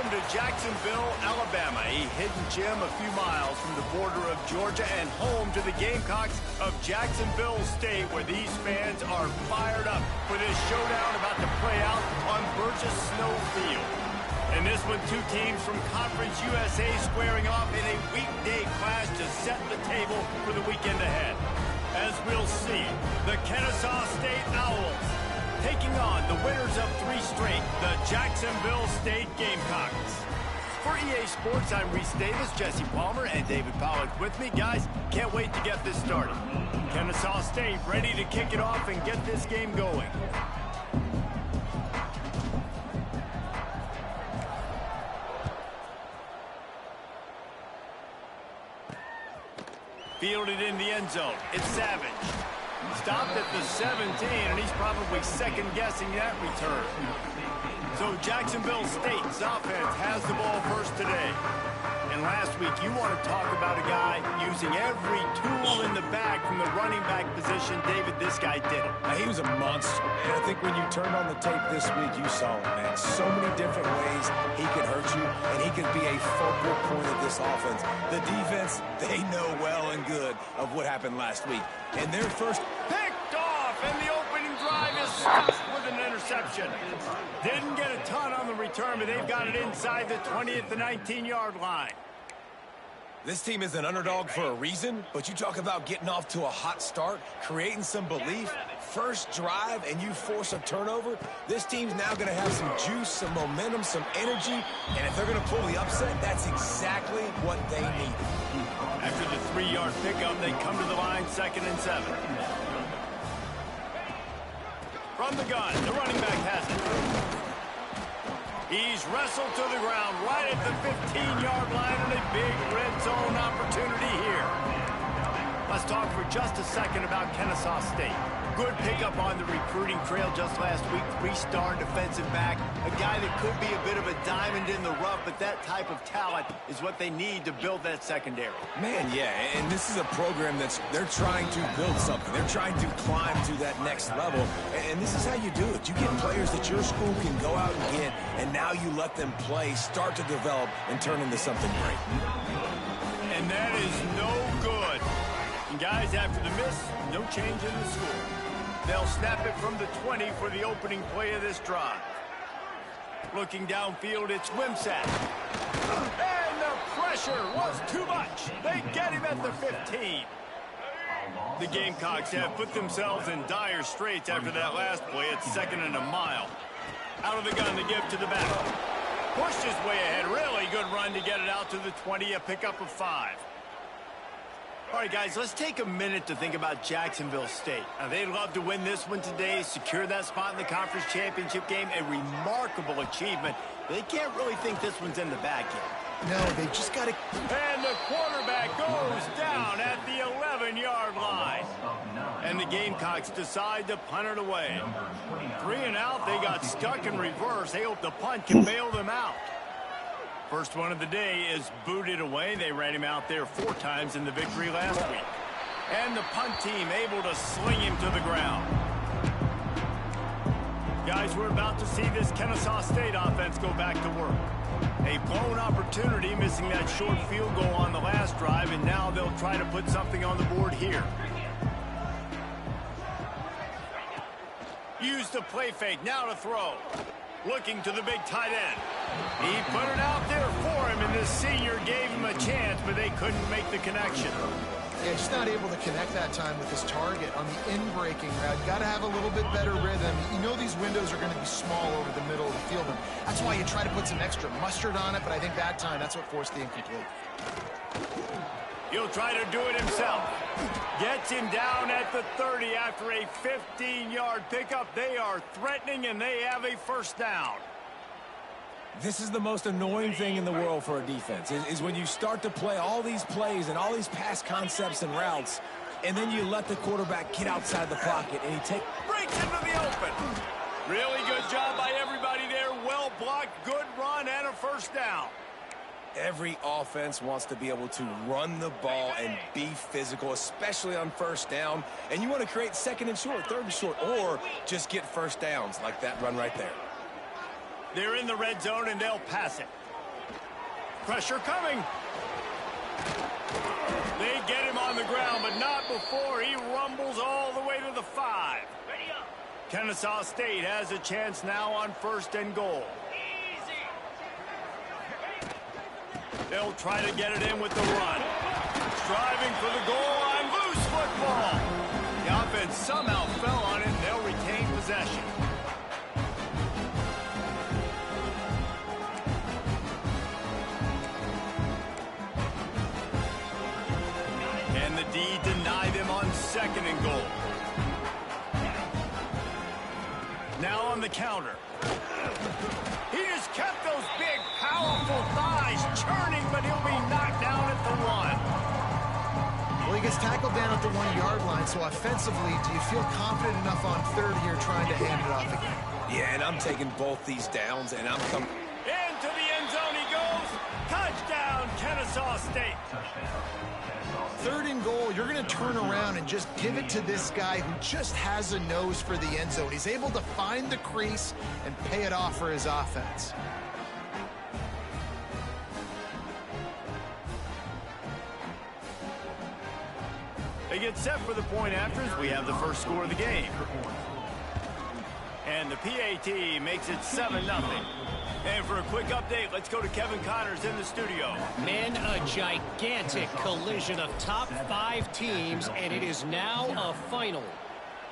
Welcome to Jacksonville, Alabama, a hidden gem a few miles from the border of Georgia and home to the Gamecocks of Jacksonville State, where these fans are fired up for this showdown about to play out on Burgess Snow Field. In this one, two teams from Conference USA squaring off in a weekday clash to set the table for the weekend ahead. As we'll see, the Ncaa State Owls taking on the winners of 3 straight, the Jacksonville State Gamecocks. For EA Sports, I'm Reese Davis, Jesse Palmer, and David Pollack with me. Guys, can't wait to get this started. Ncaa State ready to kick it off and get this game going. Fielded in the end zone. It's Savage. Stopped at the 17, and he's probably second-guessing that return. So Jacksonville State's offense has the ball first today. And last week, you want to talk about a guy using every tool in the bag from the running back position. David, this guy did it. He was a monster. And I think when you turned on the tape this week, you saw it, man. So many different ways he could hurt you, and he could be a focal point of this offense. The defense, they know well and good of what happened last week. And their first picked off, and the opening drive is stopped with an interception. Didn't get a ton on the return, but they've got it inside the 20 at the 19-yard line. This team is an underdog for a reason, but you talk about getting off to a hot start, creating some belief, first drive, and you force a turnover. This team's now going to have some juice, some momentum, some energy, and if they're going to pull the upset, that's exactly what they need. After the 3-yard pickup, they come to the line, 2nd and 7. From the gun, the running back has it. He's wrestled to the ground right at the 15-yard line, and a big red zone opportunity here. Let's talk for just a second about Ncaa State. Good pickup on the recruiting trail just last week. 3-star defensive back. A guy that could be a bit of a diamond in the rough, but that type of talent is what they need to build that secondary. Man, yeah, and this is a program they're trying to build something. They're trying to climb to that next level, and this is how you do it. You get players that your school can go out and get, and now you let them play, start to develop, and turn into something great. And that is no good. And guys, after the miss, no change in the score. They'll snap it from the 20 for the opening play of this drive. Looking downfield, it's Ncaa. And the pressure was too much. They get him at the 15. The Gamecocks have put themselves in dire straits after that last play. It's 2nd and a mile. Out of the gun, the give to the back. Pushed his way ahead. Really good run to get it out to the 20, a pickup of 5. All right, guys, let's take a minute to think about Jacksonville State. Now, they'd love to win this one today, secure that spot in the conference championship game, a remarkable achievement. They can't really think this one's in the bag yet. No, they just got to... And the quarterback goes down at the 11-yard line. And the Gamecocks decide to punt it away. 3 and out, they got stuck in reverse. They hope the punt can bail them out. First one of the day is booted away. They ran him out there 4 times in the victory last week. And the punt team able to sling him to the ground. Guys, we're about to see this Ncaa State offense go back to work. A blown opportunity, missing that short field goal on the last drive, and now they'll try to put something on the board here. Use the play fake, now to throw. Looking to the big tight end. He put it out there for him, and this senior gave him a chance, but they couldn't make the connection. Yeah, just not able to connect that time with his target on the in-breaking route. Got to have a little bit better rhythm. You know these windows are going to be small over the middle of the field, and that's why you try to put some extra mustard on it, but I think that time, that's what forced the incomplete. He'll try to do it himself. Gets him down at the 30 after a 15-yard pickup. They are threatening, and they have a first down. This is the most annoying thing in the world for a defense, is when you start to play all these plays and all these pass concepts and routes, and then you let the quarterback get outside the pocket, and he breaks into the open. Really good job by everybody there. Well blocked, good run, and a first down. Every offense wants to be able to run the ball and be physical, especially on first down. And you want to create 2nd and short, 3rd and short, or just get first downs like that run right there. They're in the red zone, and they'll pass it. Pressure coming. They get him on the ground, but not before he rumbles all the way to the 5. Ncaa State has a chance now on 1st and goal. They'll try to get it in with the run. Striving for the goal line. Loose football. The offense somehow fell on it, and they'll retain possession. And the D deny them on 2nd and goal. Now on the counter. He has kept those big, powerful thighs churning, but he'll be knocked down at the 1. Well, he gets tackled down at the 1-yard line, so offensively, do you feel confident enough on 3rd here trying to hand it off again? Yeah, and I'm taking both these downs, and I'm coming. Into the end zone he goes. Touchdown, Ncaa State. 3rd and goal, you're going to turn around and just give it to this guy who just has a nose for the end zone. He's able to find the crease and pay it off for his offense. They get set for the point afters. We have the first score of the game. And the PAT makes it 7-0. And for a quick update, let's go to Kevin Connors in the studio. Men, a gigantic collision of top 5 teams, and it is now a final.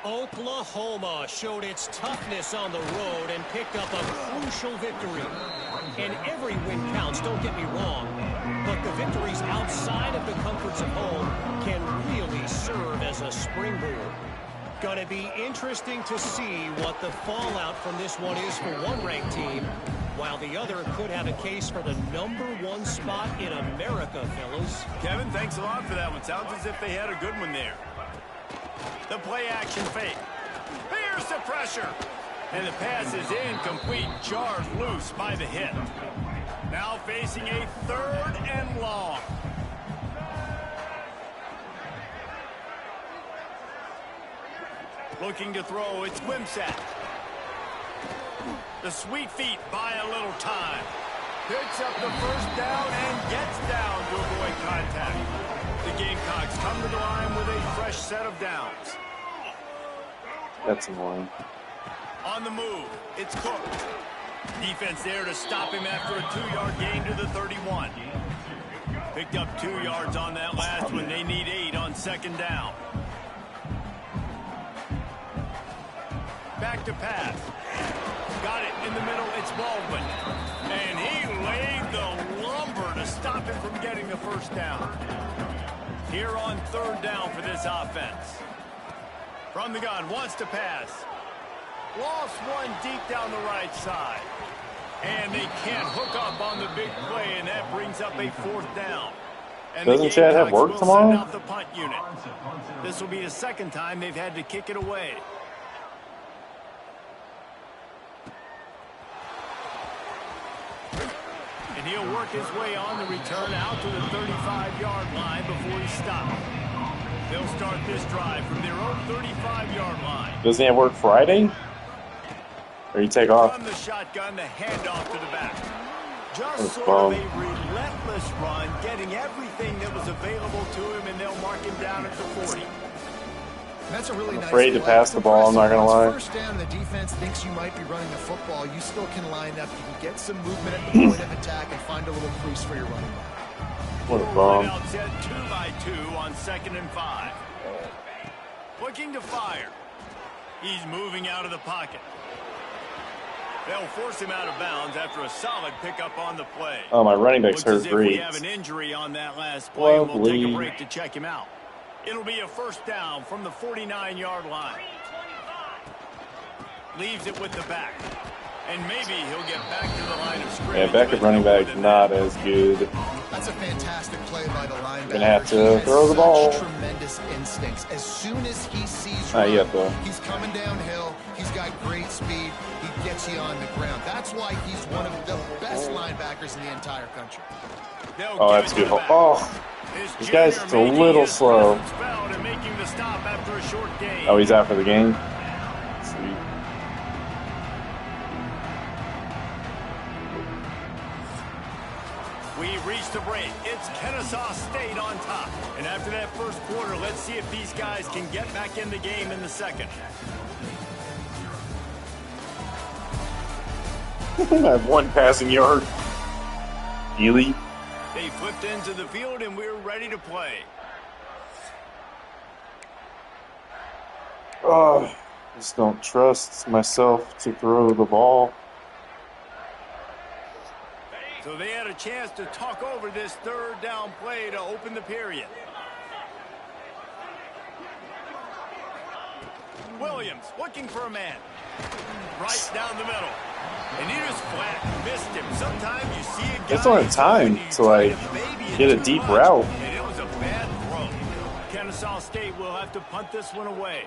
Oklahoma showed its toughness on the road and picked up a crucial victory. And every win counts, don't get me wrong, but the victories outside of the comforts of home can really serve as a springboard. Going to be interesting to see what the fallout from this one is for one ranked team, while the other could have a case for the #1 spot in America, fellas. Kevin, thanks a lot for that one. Sounds as if they had a good one there. The play action fake. Here's the pressure. And the pass is incomplete, jarred loose by the hit. Now facing a 3rd and long. Looking to throw, it's Ncaa. The sweet feet buy a little time. Picks up the 1st down and gets down to avoid contact. The Gamecocks come to the line with a fresh set of downs. That's annoying. On the move, it's Cook. Defense there to stop him after a 2-yard gain to the 31. Picked up 2 yards on that last one. They need 8 on 2nd down. Back to pass. Got it in the middle. It's Baldwin. And he laid the lumber to stop him from getting the 1st down. Here on 3rd down for this offense. From the gun, wants to pass. Lost one deep down the right side. And they can't hook up on the big play, and that brings up a 4th down. And doesn't Chad have work tomorrow? Out the punt unit. This will be the 2nd time they've had to kick it away. And he'll work his way on the return out to the 35-yard line before he stops. They'll start this drive from their own 35-yard line. Doesn't he have work Friday? Or you take off? From the shotgun, the handoff to the back. Just sort of a relentless run, getting everything that was available to him, and they'll mark him down at the 40. That's a really I'm nice afraid to play. pass the ball, I'm not going to lie. 1st down, the defense thinks you might be running the football. You still can line up. You can get some movement at the point of attack and find a little crease for your running back. What a bomb. Outset 2 by 2 on 2nd and 5. Looking to fire. He's moving out of the pocket. They'll force him out of bounds after a solid pickup on the play. Oh, my running back's hurt great. We great. have an injury on that last play, and we'll take a Lovely. break to check him out. It'll be a 1st down from the 49-yard line. Leaves it with the back. And maybe he'll get back to the line of scrimmage. Yeah, backup running back not as good. That's a fantastic play by the linebacker. Gonna have to He has throw the such ball. Tremendous instincts. As soon as he sees Not run, yet, though. he's coming downhill. He's got great speed. He gets you on the ground. That's why he's one of the best linebackers in the entire country. Oh, that's beautiful. Oh, this guy's just a little slow. Oh, he's out for the game. Sweet. We reached the break. It's Ncaa State on top. And after that first quarter, let's see if these guys can get back in the game in the second. I have 1 passing yard. Elite. They flipped into the field, and we're ready to play. I just don't trust myself to throw the ball. So they had a chance to talk over this third down play to open the period. Williams looking for a man. Right down the middle. And he just flat missed him. Sometimes you see a guy. Just don't have time to, like, get a deep route. And it was a bad throw. Ncaa State will have to punt this one away.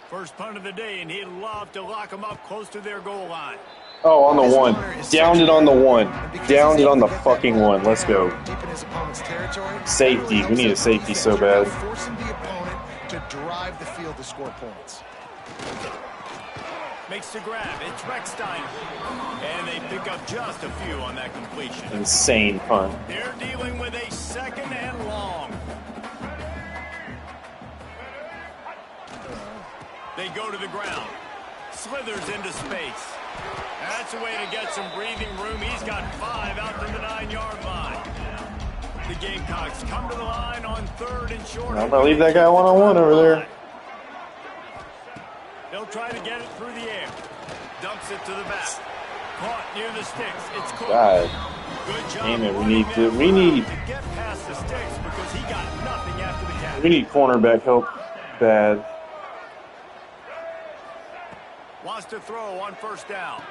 First punt of the day, and he'd love to lock them up close to their goal line. Oh, on the 1. Downed it on the 1. Downed it on the fucking 1. Let's go. Safety. We need a safety so bad. Forcing the opponent to drive the field to score points. Makes the grab. It's Recksteiner. And they pick up just a few on that completion. Insane punt. They're dealing with a second and long. They go to the ground. Slithers into space. That's a way to get some breathing room. He's got 5 out to the 9-yard line. The Gamecocks come to the line on 3rd and short. I'm going to leave that guy one-on-one over there. They'll try to get it through the air. Dumps it to the back. Caught near the sticks. It's Cook. God. Good job. Damn it, we need to get past the sticks because he got nothing after the catch. We need cornerback help bad. Wants to throw on first down.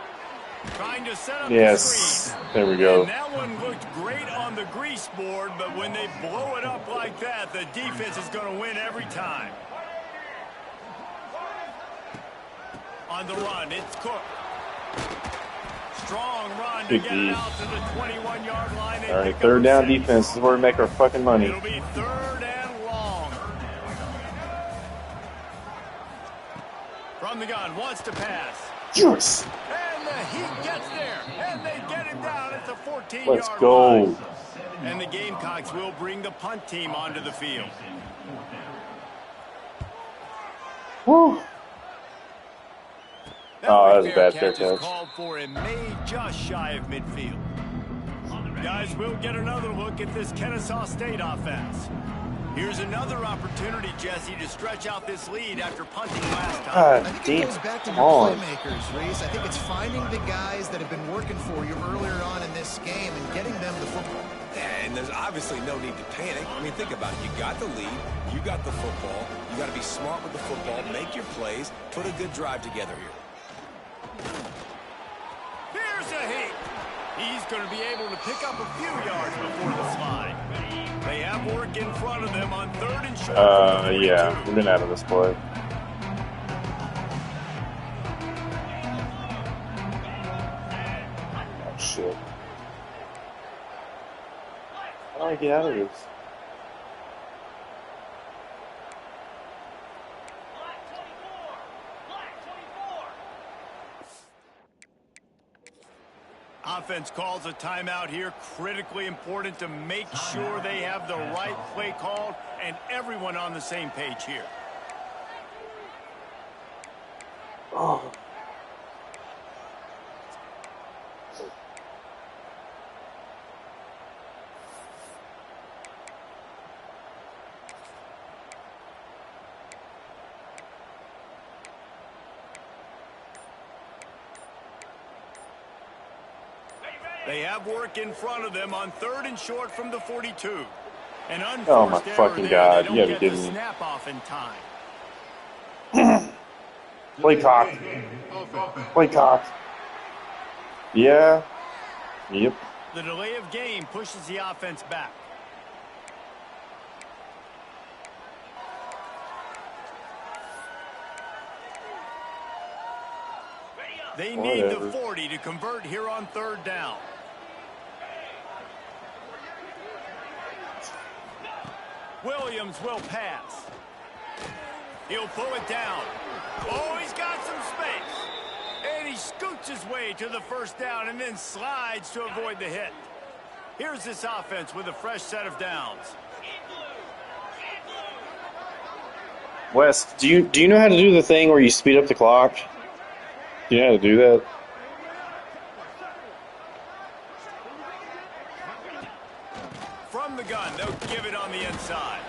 Trying to set up Yes. the screen. There we go. And that one looked great on the grease board, but when they blow it up like that, the defense is going to win every time. On the run, it's Cook. Strong run to get it out to the 21-yard line. All right, 3rd down defense is where we make our fucking money. It'll be 3rd and long. From the gun, wants to pass. Yes. And the Heat gets there. And they get him down at the 14-yard line. Let's go. And the Gamecocks will bring the punt team onto the field. Woo. Oh, that was a bad fair catch. Called for and made just shy of midfield. Guys, we'll get another look at this Ncaa State offense. Here's another opportunity, Jesse, to stretch out this lead after punting last time. I think it goes back to your playmakers, Reese. I think it's finding the guys that have been working for you earlier on in this game and getting them the football. And there's obviously no need to panic. I mean, think about it. You got the lead. You got the football. You got to be smart with the football. Make your plays. Put a good drive together here. Here's a Heat. He's going to be able to pick up a few yards before the slide. They have work in front of them on 3rd and short. Yeah, we've been out of this play. Oh, shit. How do I get out of this? Offense calls a timeout here. Critically important to make sure they have the right play called and everyone on the same page here. Oh. They have work in front of them on 3rd and short from the 42. An unforced Oh my error fucking there. God! They You don't gotta be get the kidding me. snap off in time. Play cock. Play cock. Yeah. Yep. The delay of game pushes the offense back. They need the 40 to convert here on 3rd down. Williams will pass. He'll pull it down. Oh, he's got some space. And he scoots his way to the 1st down and then slides to avoid the hit. Here's this offense with a fresh set of downs. Wes, do you know how to do the thing where you speed up the clock? Do you know how to do that? From the gun, they'll give it on the inside.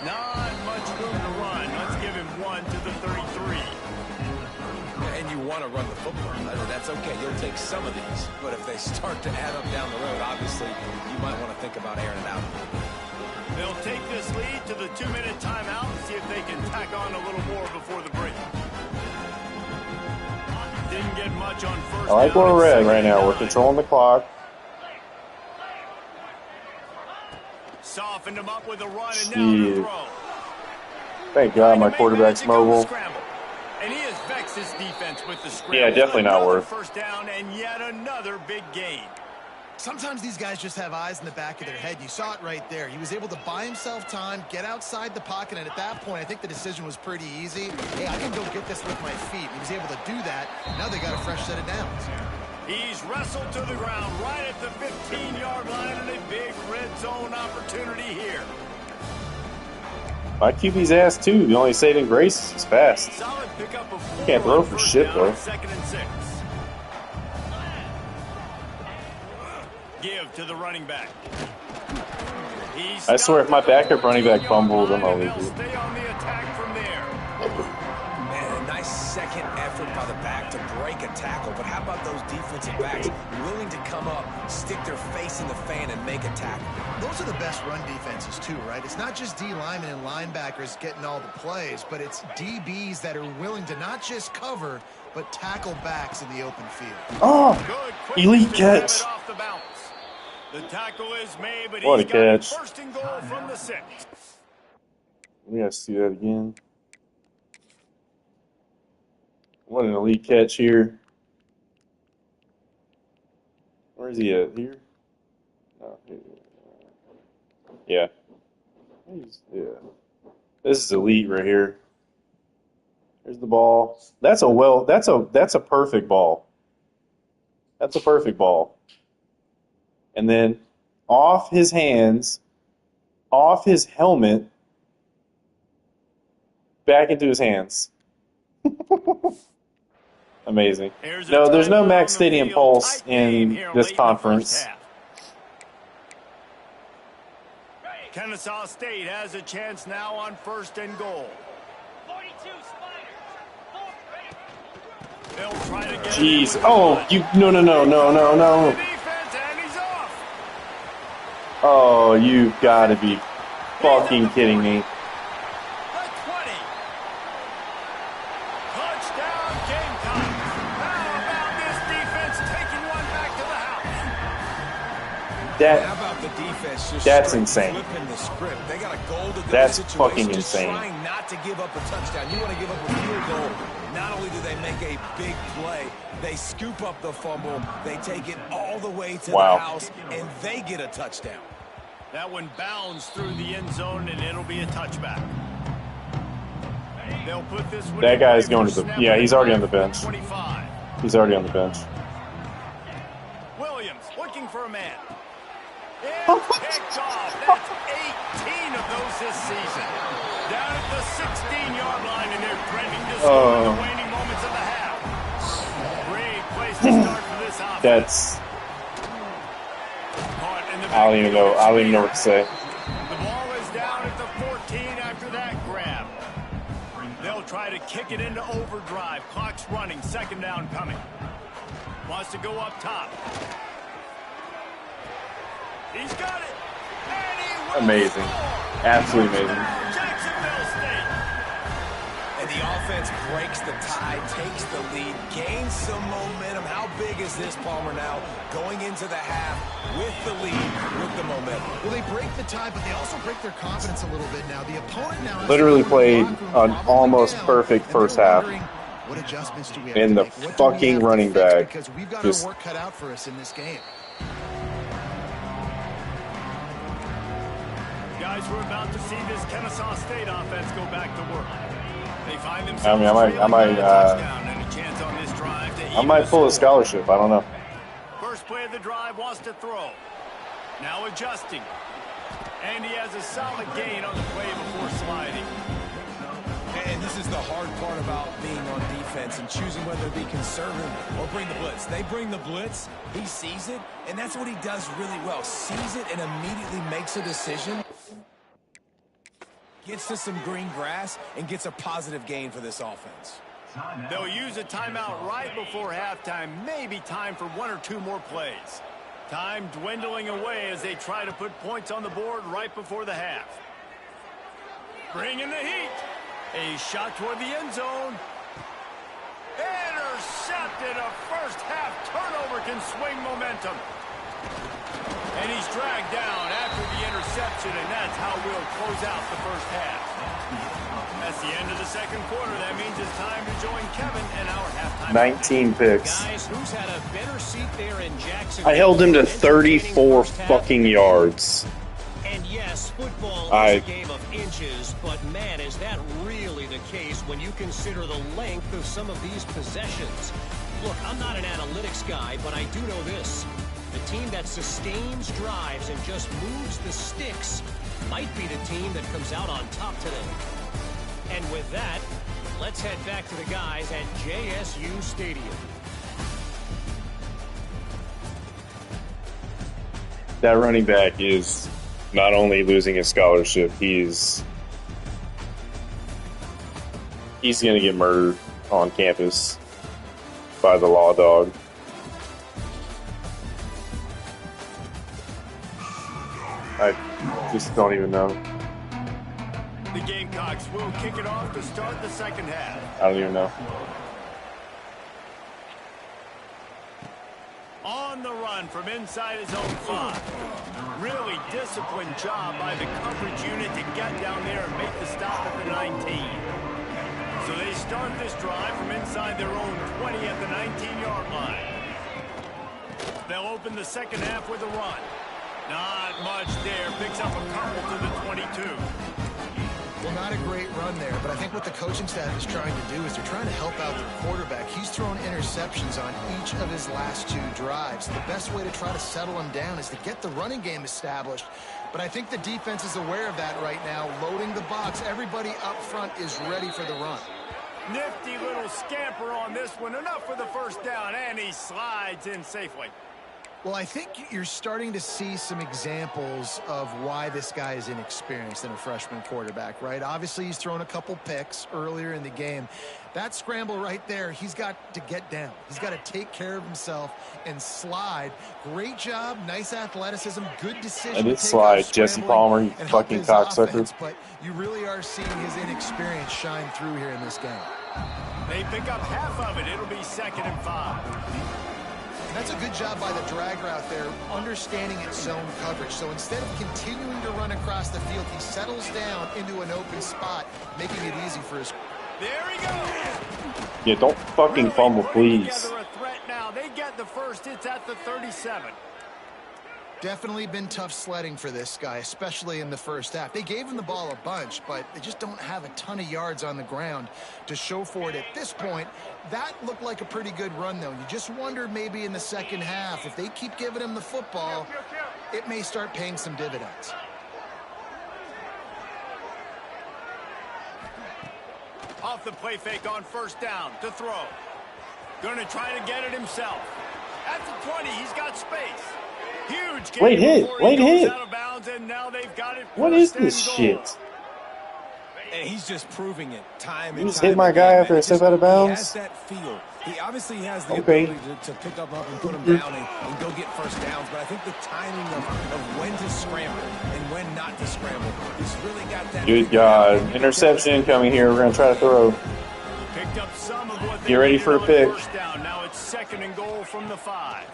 Not much room to run. Let's give him 1 to the 33. And you want to run the football. That's okay. You'll take some of these. But if they start to add up down the road, obviously, you might want to think about airing it out. They'll take this lead to the 2-minute timeout and see if they can tack on a little more before the break. Didn't get much on first. I like where we're at right now. We're controlling the clock. Softened him up with a run and now to throw. Thank God my quarterback's mobile. And he has vexed his defense with the scramble. Yeah, definitely not worth. First down and yet another big gain. Sometimes these guys just have eyes in the back of their head. You saw it right there. He was able to buy himself time, get outside the pocket, and at that point, I think the decision was pretty easy. Hey, I can go get this with my feet. He was able to do that. Now they got a fresh set of downs. He's wrestled to the ground right at the 15-yard line and a big red zone opportunity here. My QB's ass too. The only saving grace is fast. Solid pickup of 4. Can't throw for shit though. 2nd and 6. Give to the running back. I swear if my backup running back fumbles, I'm gonna lose it. Stay on the attack from there. Man, a nice second effort by the back to break a tackle. But how about those defensive backs willing to come up, stick their face in the fan, and make a tackle? Those are the best run defenses too, right? It's not just D linemen and linebackers getting all the plays, but it's DBs that are willing to not just cover, but tackle backs in the open field. Oh, elite catch. The tackle is made, but what a catch. First and goal from the 6. We gotta see that again. What an elite catch here. Where is he at? Here? Oh, here. Yeah. Yeah. This is elite right here. There's the ball. That's a perfect ball. That's a perfect ball. And then off his hands, off his helmet, back into his hands. Amazing. No, there's no Max Stadium Pulse in this conference. Ncaa State has a chance now on 1st and goal. They'll try to get Jeez. Oh, you no. Oh, you've got to be fucking kidding me. The 20. Touchdown, Gamecocks. How about this defense taking one back to the house? How about the defense just that's insane. flipping the script? They got a goal to go that's situation, fucking just insane. trying not to give up a touchdown. You want to give up a field goal. Not only do they make a big play, they scoop up the fumble, they take it all the way to the house, and they get a touchdown. That one bounds through the end zone, and it'll be a touchback. They'll put this one. That guy's going to the. Yeah, he's already on the bench. 25. He's already on the bench. Williams looking for a man. It's picked off. That's 18 of those this season. Down at the 16-yard line, and they're trending to score in the waning moments of the half. Great place to start for this offense. That's. I don't even know what to say. The ball is down at the 14 after that grab. They'll try to kick it into overdrive. Clock's running. 2nd down coming. Wants to go up top. He's got it. And he amazing. Score. Absolutely amazing. Jacksonville State. And the offense breaks the tie, takes the lead, gains some momentum. How big is this, Palmer, now? Going into the half with the lead, with the momentum. Well, they break the tie, but they also break their confidence a little bit now. The opponent now has literally played an almost perfect first half. What adjustments do we have in to the make? What fucking running back. Because we've got Just our work cut out for us in this game. Guys, we're about to see this Ncaa State offense go back to work. They find themselves I might pull a scholarship. I don't know. First play of the drive, wants to throw. Now adjusting. And he has a solid gain on the play before sliding. And this is the hard part about being on defense and choosing whether to be conservative or bring the blitz. They bring the blitz, he sees it, and that's what he does really well. Sees it and immediately makes a decision. Gets to some green grass and gets a positive gain for this offense. They'll use a timeout right before halftime. Maybe time for one or two more plays. Time dwindling away as they try to put points on the board right before the half. Bringing the heat. A shot toward the end zone. Intercepted. A first half turnover can swing momentum. And he's dragged down after the interception, and that's how we'll close out the first half. That's the end of the second quarter. That means it's time to join Kevin and our halftime. 19 picks. Guys, who's had a better seat there in Jacksonville? I held him to 34 fucking yards. And yes, football is a game of inches, but man, is that really the case when you consider the length of some of these possessions. Look, I'm not an analytics guy, but I do know this. The team that sustains drives and just moves the sticks might be the team that comes out on top today. And with that, let's head back to the guys at JSU Stadium. That running back is not only losing his scholarship, he's going to get murdered on campus by the law dog. I just don't even know. The Gamecocks will kick it off to start the second half. I don't even know. On the run from inside his own 5. Really disciplined job by the coverage unit to get down there and make the stop at the 19. So they start this drive from inside their own 20 at the 19-yard line. They'll open the second half with a run. Not much there. Picks up a couple to the 22. Well, not a great run there, but I think what the coaching staff is trying to do is they're trying to help out their quarterback. He's thrown interceptions on each of his last 2 drives. The best way to try to settle him down is to get the running game established. But I think the defense is aware of that right now, loading the box. Everybody up front is ready for the run. Nifty little scamper on this one. Enough for the first down, and he slides in safely. Well, I think you're starting to see some examples of why this guy is inexperienced in a freshman quarterback, right? Obviously, he's thrown a couple picks earlier in the game. That scramble right there, he's got to get down. He's got to take care of himself and slide. Great job, nice athleticism, good decision. I did slide, Jesse Palmer, you fucking cocksucker. But you really are seeing his inexperience shine through here in this game. They pick up half of it. It'll be 2nd and 5. That's a good job by the drag route there, understanding its zone coverage. So instead of continuing to run across the field, he settles down into an open spot, making it easy for his... There he goes! Yeah, don't fucking fumble, please. Together a threat now. They get the first. It's at the 37. Definitely been tough sledding for this guy, especially in the first half. They gave him the ball a bunch, but they just don't have a ton of yards on the ground to show for it at this point. That looked like a pretty good run, though. You just wonder maybe in the second half, if they keep giving him the football, it may start paying some dividends. Off the play fake on first down to throw. Going to try to get it himself. At the 20, he's got space. Huge late hit, late hit. Out of bounds, and now they've got it. What is this shit? And he's just proving it time and you just time hit my again. guy after I step out of bounds? He has that feel. He obviously has the ability to pick up and put him down and go get first downs, but I think the timing of when to scramble and when not to scramble, he's really got that. Good God. Interception incoming here. We're going to try to throw. Picked up some of what they Get ready for a pick. First down. Now it's 2nd and goal from the 5.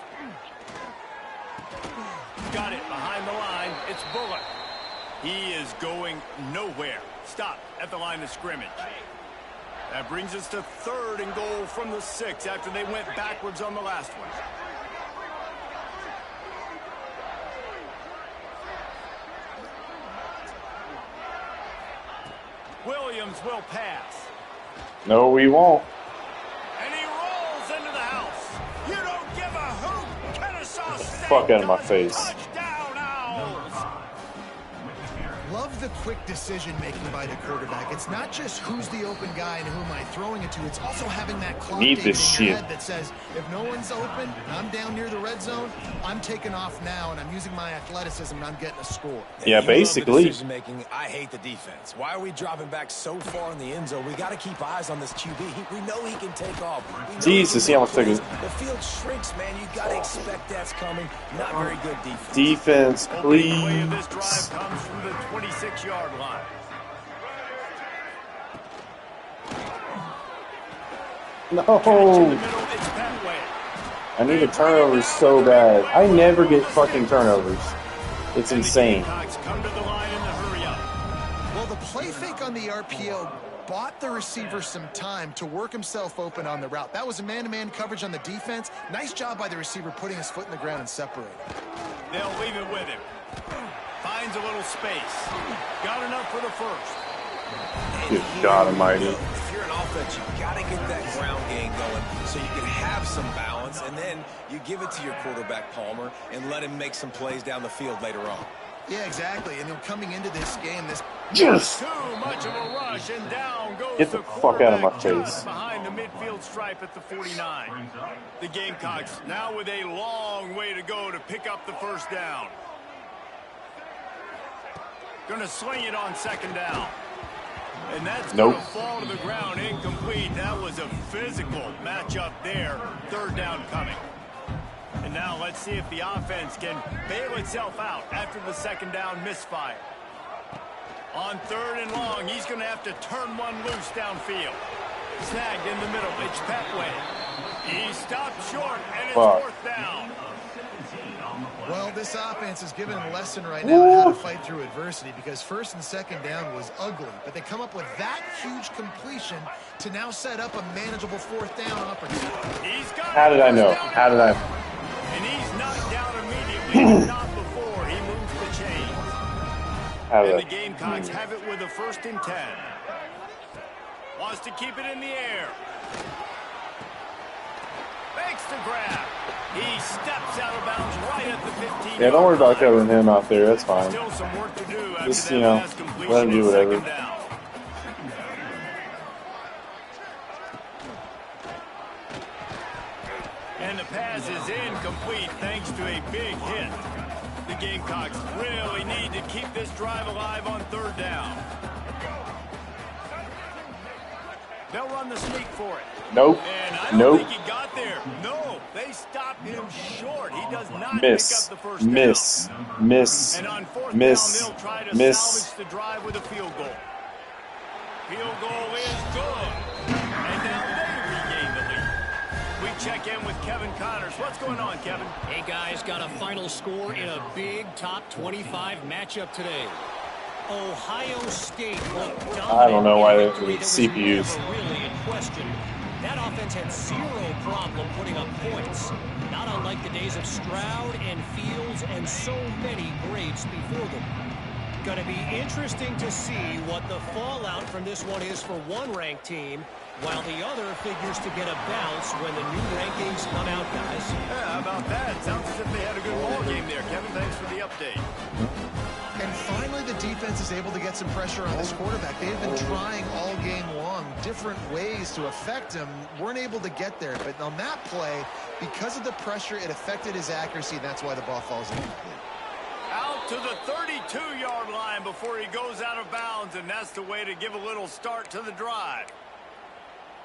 Got it behind the line. It's Bullock. He is going nowhere. Stop at the line of scrimmage. That brings us to 3rd and goal from the 6 after they went backwards on the last one. Williams will pass. No, we won't. And he rolls into the house. You don't give a hoot. Ncaa26 fuck out of my face. Touchdown the quick decision-making by the quarterback. It's not just who's the open guy and who am I throwing it to. It's also having that clock Need date in this your shit. head that says, if no one's open and I'm down near the red zone, I'm taking off now, and I'm using my athleticism, and I'm getting a score. Yeah, basically. Decision-making. I hate the defense. Why are we dropping back so far in the end zone? We got to keep eyes on this QB. We know he can take off. Jesus, see how much plays. The field shrinks, man. You got to expect that's coming. Not very good defense. Defense, Opening play of this please. drive comes from the 26-yard line. No. Catch in the middle, it's Petway. I need a turnover so bad. I never get fucking turnovers. It's And the insane. Gamecocks come to the line in the hurry up. Well, the play fake on the RPO bought the receiver some time to work himself open on the route. That was a man-to-man coverage on the defense. Nice job by the receiver putting his foot in the ground and separating. They'll leave it with him. Finds a little space. Got enough for the first. Good God almighty. If you're an offense, you got to get that ground game going so you can have some balance, and then you give it to your quarterback, Palmer, and let him make some plays down the field later on. Yeah, exactly. And then coming into this game, this Yes. Too much of a rush, and down goes Get the the fuck out of my quarterback face. just behind the midfield stripe at the 49. The Gamecocks now with a long way to go to pick up the first down. Gonna sling it on second down. And that's Nope. gonna fall to the ground, incomplete. That was a physical matchup there. Third down coming. And now let's see if the offense can bail itself out after the second down misfire. On third and long, he's going to have to turn one loose downfield. Snagged in the middle. It's Petway. He stopped short, and it's Fuck. fourth down. Well, this offense is given a lesson right now on how to fight through adversity, because first and second down was ugly, but they come up with that huge completion to now set up a manageable fourth down opportunity. He's got How did I know? first down. How did I? And he's knocked down immediately, but not before he moves the chains. How And did the Gamecocks have it with a 1st and 10. Wants to keep it in the air. Makes the grab. He steps out of bounds right at the 15. Yeah, don't worry about covering him out there. That's fine. Still some work to do after Just, that you know, pass completion let him do on whatever. second down. And the pass is incomplete thanks to a big hit. The Gamecocks really need to keep this drive alive on third down. They'll run the sneak for it. Nope. And I don't Nope. think he got there. No, they stopped him short. He does not Miss. pick up the first down. Miss. Miss. And on fourth Miss. down, they'll try to Miss. salvage the drive with a field goal. Field goal is good. And now they regain the lead. We check in with Kevin Connors. What's going on, Kevin? Hey, guys, got a final score in a big top 25 matchup today. Ohio State looked dominant. I don't know why in a they victory need that was CPUs. never really in question. That offense had zero problem putting up points, not unlike the days of Stroud and Fields and so many greats before them. Going to be interesting to see what the fallout from this one is for one ranked team, while the other figures to get a bounce when the new rankings come out, guys. Yeah, how about that? Sounds as if they had a good ball game there, Kevin. Thanks for the update. And finally, the defense is able to get some pressure on this quarterback. They've been trying all game long different ways to affect him. Weren't able to get there. But on that play, because of the pressure, it affected his accuracy, and that's why the ball falls incomplete. Out to the 32-yard line before he goes out of bounds, and that's the way to give a little start to the drive.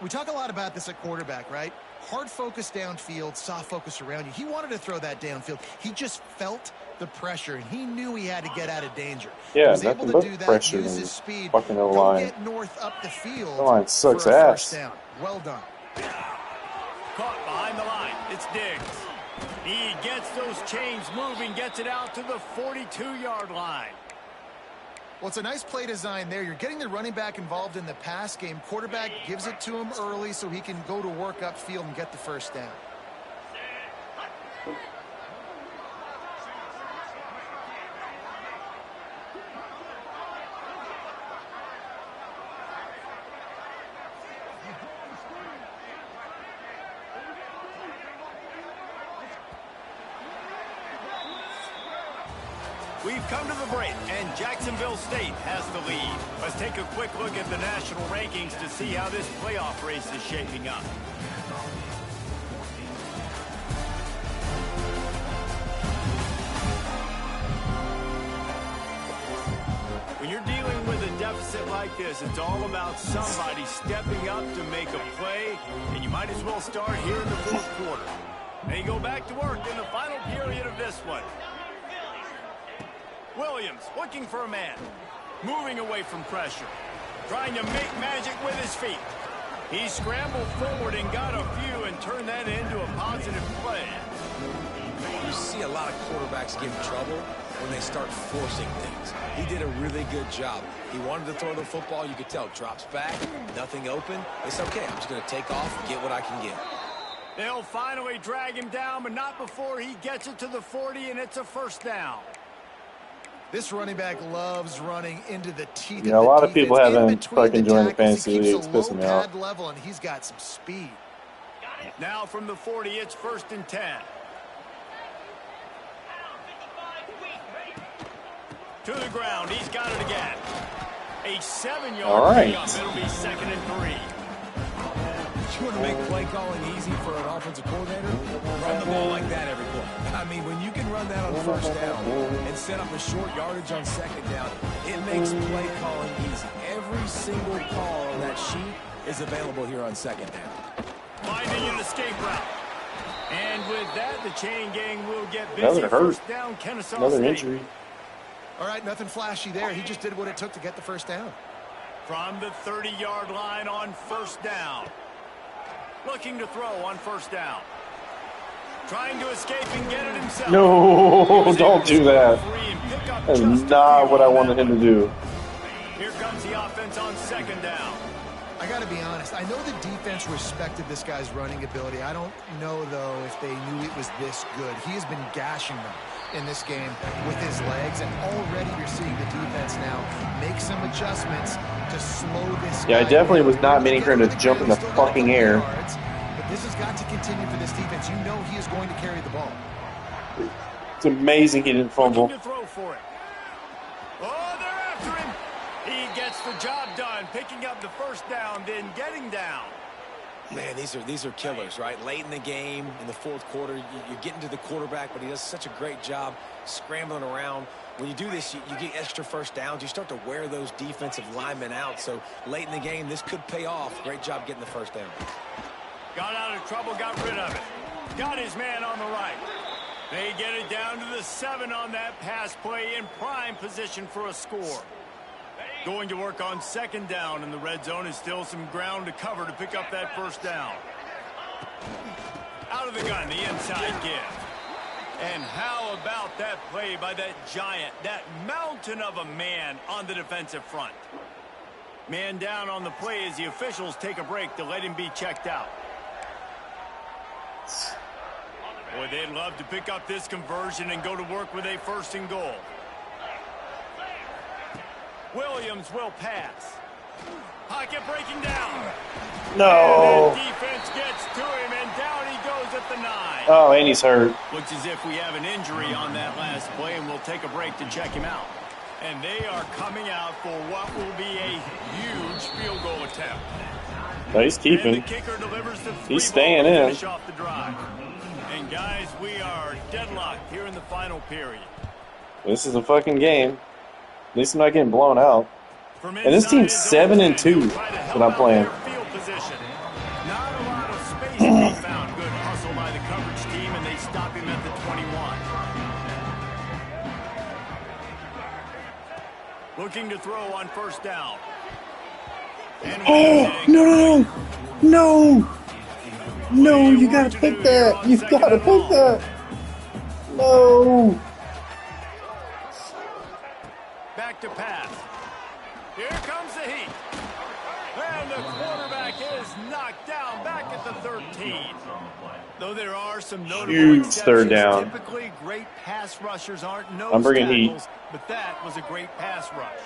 We talk a lot about this at quarterback, right? Hard focus downfield, soft focus around you. He wanted to throw that downfield. He just felt the pressure, and he knew he had to get out of danger. Yeah, he was nothing able to but do that, pressure use and his speed, fucking go O-line. get north up the field O-line sucks for a ass. first down. Well done. Caught behind the line. It's Diggs. He gets those chains moving, gets it out to the 42-yard line. Well, it's a nice play design there. You're getting the running back involved in the pass game. Quarterback gives it to him early so he can go to work upfield and get the first down. We We've come to the break, and Jacksonville State has the lead. Let's take a quick look at the national rankings to see how this playoff race is shaping up. When you're dealing with a deficit like this, it's all about somebody stepping up to make a play, and you might as well start here in the fourth quarter. They go back to work in the final period of this one. Williams looking for a man. Moving away from pressure. Trying to make magic with his feet. He scrambled forward and got a few and turned that into a positive play. You see a lot of quarterbacks get in trouble when they start forcing things. He did a really good job. He wanted to throw the football. You could tell. Drops back. Nothing open. It's okay. I'm just going to take off and get what I can get. They'll finally drag him down, but not before he gets it to the 40, and it's a first down. This running back loves running into the teeth. Yeah, a lot of people haven't fucking joined the fantasy league. It's pissing me off. Level, and he's got some speed. Now from the 40, it's 1st and 10. To the ground, he's got it again. A 7-yard pickup. It'll be 2nd and 3. You want to make play calling easy for an offensive coordinator? Run the ball like that every play. I mean, when you can run that on first down and set up a short yardage on second down, it makes play calling easy. Every single call on that sheet is available here on second down. Finding an escape route. And with that, the chain gang will get busy. First down, Kennesaw Another State. injury. All right, nothing flashy there. He just did what it took to get the first down. From the 30-yard line on first down. Looking to throw on first down. Trying to escape and get it himself. No, don't do that. That's not what I wanted him to do. Here comes the offense on second down. I got to be honest. I know the defense respected this guy's running ability. I don't know, though, if they knew it was this good. He has been gashing them in this game with his legs, and already you're seeing the defense now make some adjustments to slow this guy. Yeah, I definitely was not meaning for him to jump in the fucking air. But this has got to continue for this defense. You know he is going to carry the ball. It's amazing he didn't fumble. Looking to throw for it. Oh, they're after him. He gets the job done, picking up the first down, then getting down. Man, these are killers, right? Late in the game, in the fourth quarter, you're getting to the quarterback, but he does such a great job scrambling around. When you do this, you get extra first downs. You start to wear those defensive linemen out. So late in the game, this could pay off. Great job getting the first down. Got out of trouble, got rid of it. Got his man on the right. They get it down to the 7 on that pass play, in prime position for a score. Going to work on second down, and the red zone is still some ground to cover to pick up that first down. Out of the gun, the inside give. And how about that play by that giant, that mountain of a man on the defensive front? Man down on the play as the officials take a break to let him be checked out. Boy, they'd love to pick up this conversion and go to work with a 1st and goal. Williams will pass. Pocket breaking down. No. And the defense gets to him, and down he goes at the 9. Oh, and he's hurt. Looks as if we have an injury on that last play, and we'll take a break to check him out. And they are coming out for what will be a huge field goal attempt. No, he's keeping. And the kicker delivers the He's staying to in. finish off the drive. And guys, we are deadlocked here in the final period. This is a fucking game. At least I'm not getting blown out. And this team's 7-2 that I'm playing. Not a lot of space to be found. Good hustle by the coverage team, and they stop him at the 21. Looking to throw on first down. And oh, no. No. No, you gotta pick that. You gotta pick that. No. Back to pass. Here comes the heat. And the quarterback is knocked down back at the 13. Though there are some notable huge exceptions, third down. Typically, great pass rushers aren't no I'm bringing tackles, heat. but that was a great pass rush.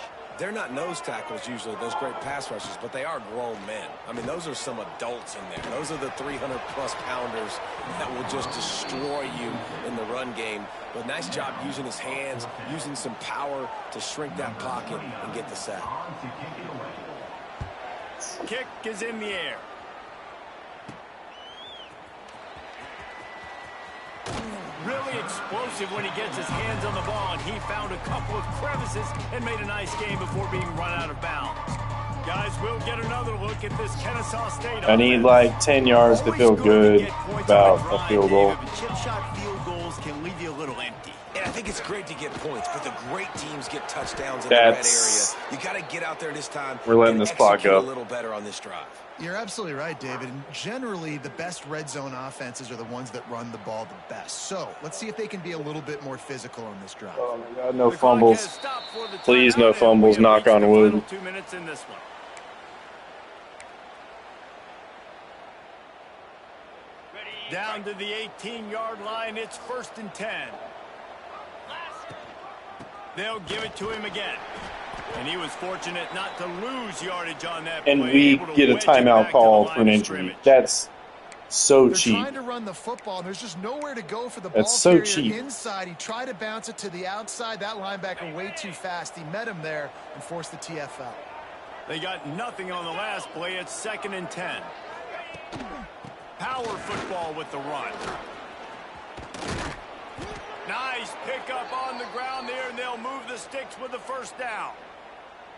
they're not nose tackles usually, those great pass rushers, but they are grown men. I mean, those are some adults in there. Those are the 300-plus pounders that will just destroy you in the run game. But nice job using his hands, using some power to shrink that pocket and get the sack. Kick is in the air. Really explosive when he gets his hands on the ball, and he found a couple of crevices and made a nice game before being run out of bounds. Guys, we'll get another look at this Ncaa State. I need like 10 yards to feel good about a field goal. Chip shot field goals can leave you a little empty. And I think it's great to get points, but the great teams get touchdowns in the red area. You got to get out there this time. We're letting this clock go a little better on this drive. You're absolutely right, David. And generally, the best red zone offenses are the ones that run the ball the best. So let's see if they can be a little bit more physical on this drive. Oh my God, no fumbles. Please, no fumbles. Knock on wood. 2 minutes in this one. Down to the 18-yard line. It's 1st and 10. They'll give it to him again. And he was fortunate not to lose yardage on that play. And we get a timeout call for an injury. That's so cheap. They're trying to run the football, and there's just nowhere to go for the ball. That's so cheap. Inside, he tried to bounce it to the outside. That linebacker way too fast. He met him there and forced the TFL. They got nothing on the last play. It's 2nd and 10. Power football with the run. Nice pickup on the ground there, and they'll move the sticks with the 1st down.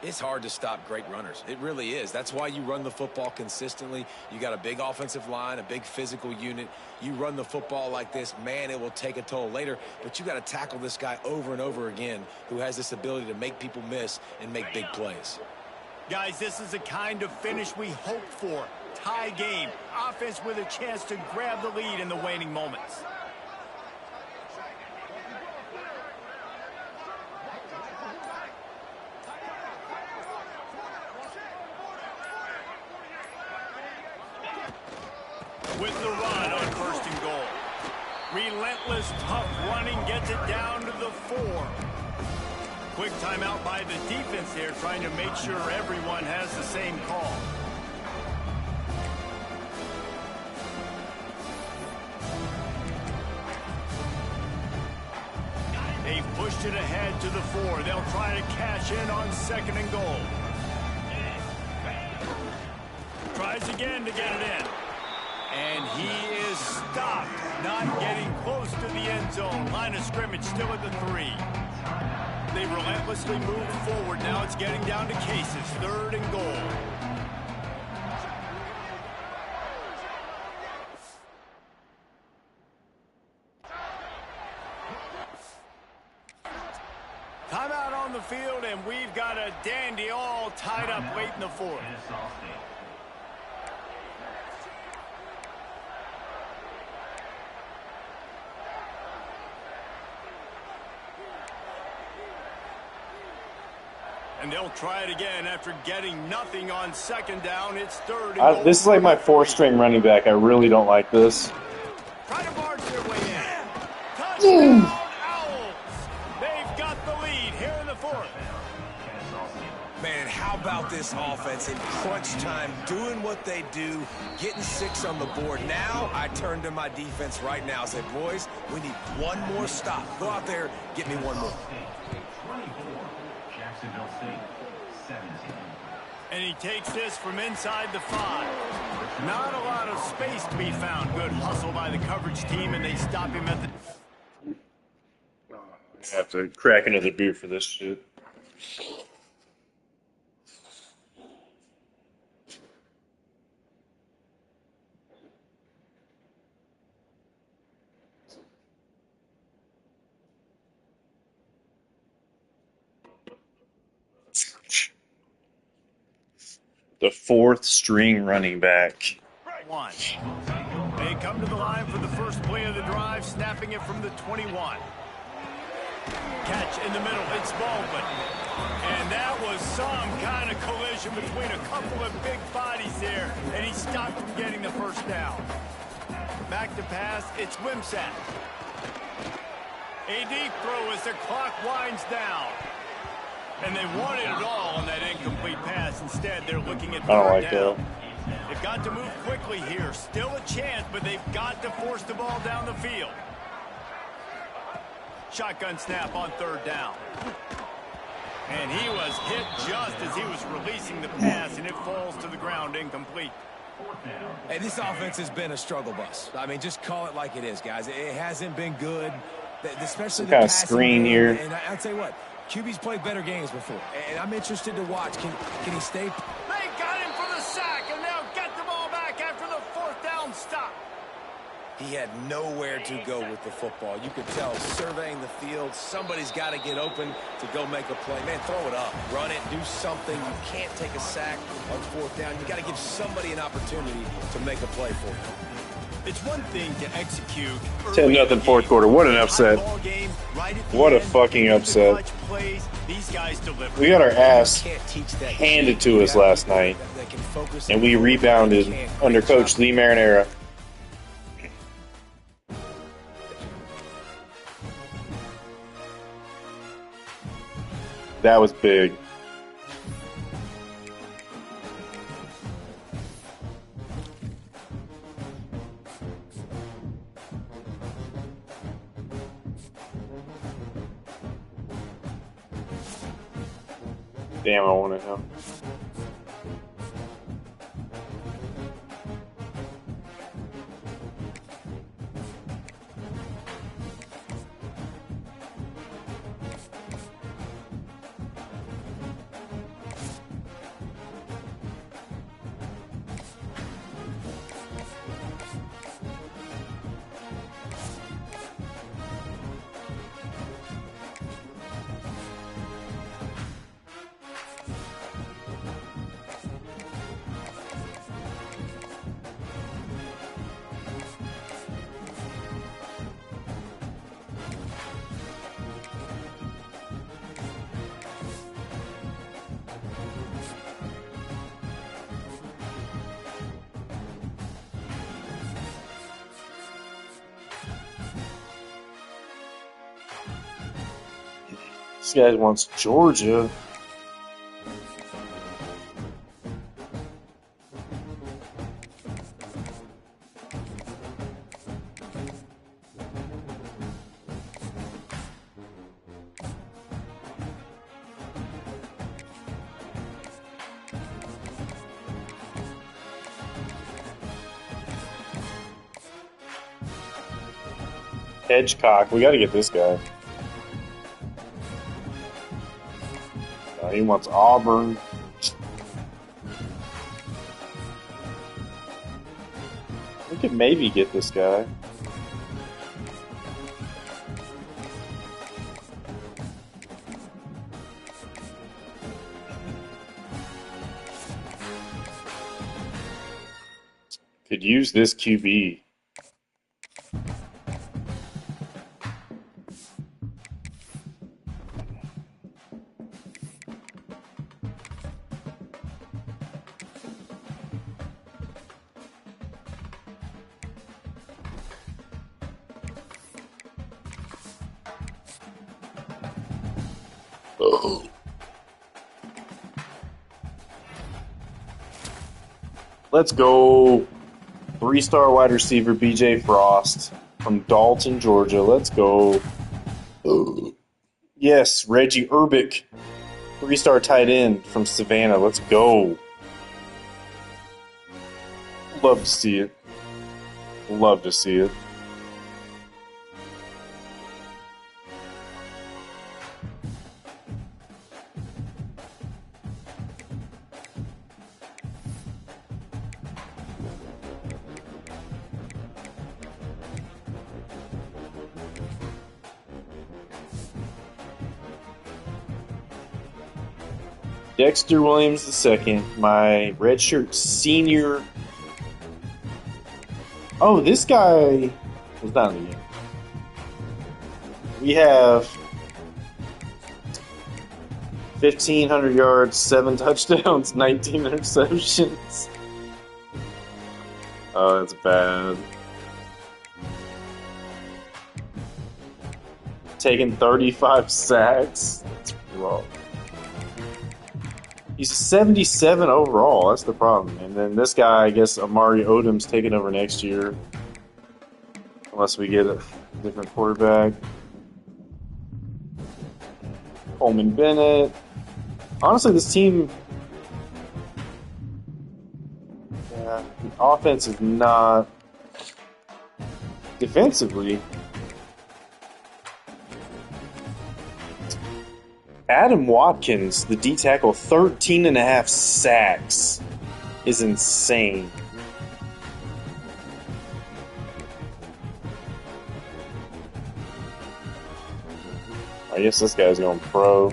It's hard to stop great runners. It really is. That's why you run the football consistently. You got a big offensive line, a big physical unit. You run the football like this, man, it will take a toll later. But you got to tackle this guy over and over again who has this ability to make people miss and make big plays. Guys, this is the kind of finish we hoped for. Tie game. Offense with a chance to grab the lead in the waning moments. With the run on 1st and goal. Relentless, tough running gets it down to the 4. Quick timeout by the defense there, trying to make sure everyone has the same call. They've pushed it ahead to the 4. They'll try to cash in on 2nd and goal. Tries again to get it in. And he is stopped, not getting close to the end zone. Line of scrimmage still at the 3. They relentlessly move forward. Now it's getting down to cases. 3rd and goal. Timeout on the field, and we've got a dandy all tied up late in the 4th. And they'll try it again after getting nothing on 2nd down. It's 3rd and goal. This is like my 4th-string running back. I really don't like this. Try to barge their way in. Touchdown, Owls. They've got the lead here in the 4th. Man, how about this offense in crunch time, doing what they do, getting 6 on the board. Now I turn to my defense right now and say, boys, we need one more stop. Go out there, get me one more. And he takes this from inside the 5. Not a lot of space to be found. Good hustle by the coverage team, and they stop him at the... I have to crack another beer for this shit. The 4th-string running back. 1. They come to the line for the first play of the drive, snapping it from the 21. Catch in the middle, it's Baldwin. And that was some kind of collision between a couple of big bodies there, and he stopped from getting the 1st down. Back to pass, it's Wimsatt. A deep throw as the clock winds down. And they wanted it all on that incomplete pass. Instead, they're looking at I don't third like down. that. They've got to move quickly here. Still a chance, but they've got to force the ball down the field. Shotgun snap on third down. And he was hit just as he was releasing the pass, and it falls to the ground incomplete. Hey, this offense has been a struggle bus. I mean, just call it like it is, guys. It hasn't been good, especially Some the kind of passing screen game. here. And I'll tell you what, QB's played better games before, and I'm interested to watch. Can he stay? They got him for the sack, and they'll get the ball back after the fourth down stop. He had nowhere to go with the football. You could tell, surveying the field, somebody's got to get open to go make a play. Man, throw it up, run it, do something. You can't take a sack on fourth down. You got to give somebody an opportunity to make a play for you. It's one thing to execute. 10-0 fourth quarter. What an upset. What a fucking upset. These guys deliver. We got our ass handed to us last night, and we rebounded under Coach Lee Marinara. That was big. Damn, I want to know. This guy wants Georgia. Hedgecock. We got to get this guy. He wants Auburn. We could maybe get this guy. Could use this QB. Let's go. 3-star wide receiver BJ Frost from Dalton, Georgia. Let's go. Yes, Reggie Urbick. 3-star tight end from Savannah. Let's go. Love to see it. Love to see it. Dexter Williams II, my redshirt senior. Oh, this guy was not in the game. We have 1,500 yards, 7 touchdowns, 19 interceptions. Oh, that's bad. Taking 35 sacks. That's rough. He's a 77 overall. That's the problem. And then this guy, I guess Amari Odom's taking over next year. Unless we get a different quarterback. Coleman Bennett. Honestly, this team... Yeah, the offense is not... Defensively... Adam Watkins, the D tackle, 13.5 sacks is insane. I guess this guy's going pro.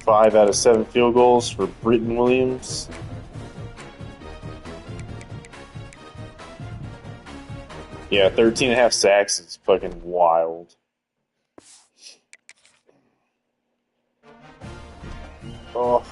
5 out of 7 field goals for Britton Williams. Yeah, 13.5 sacks is fucking wild. Oh.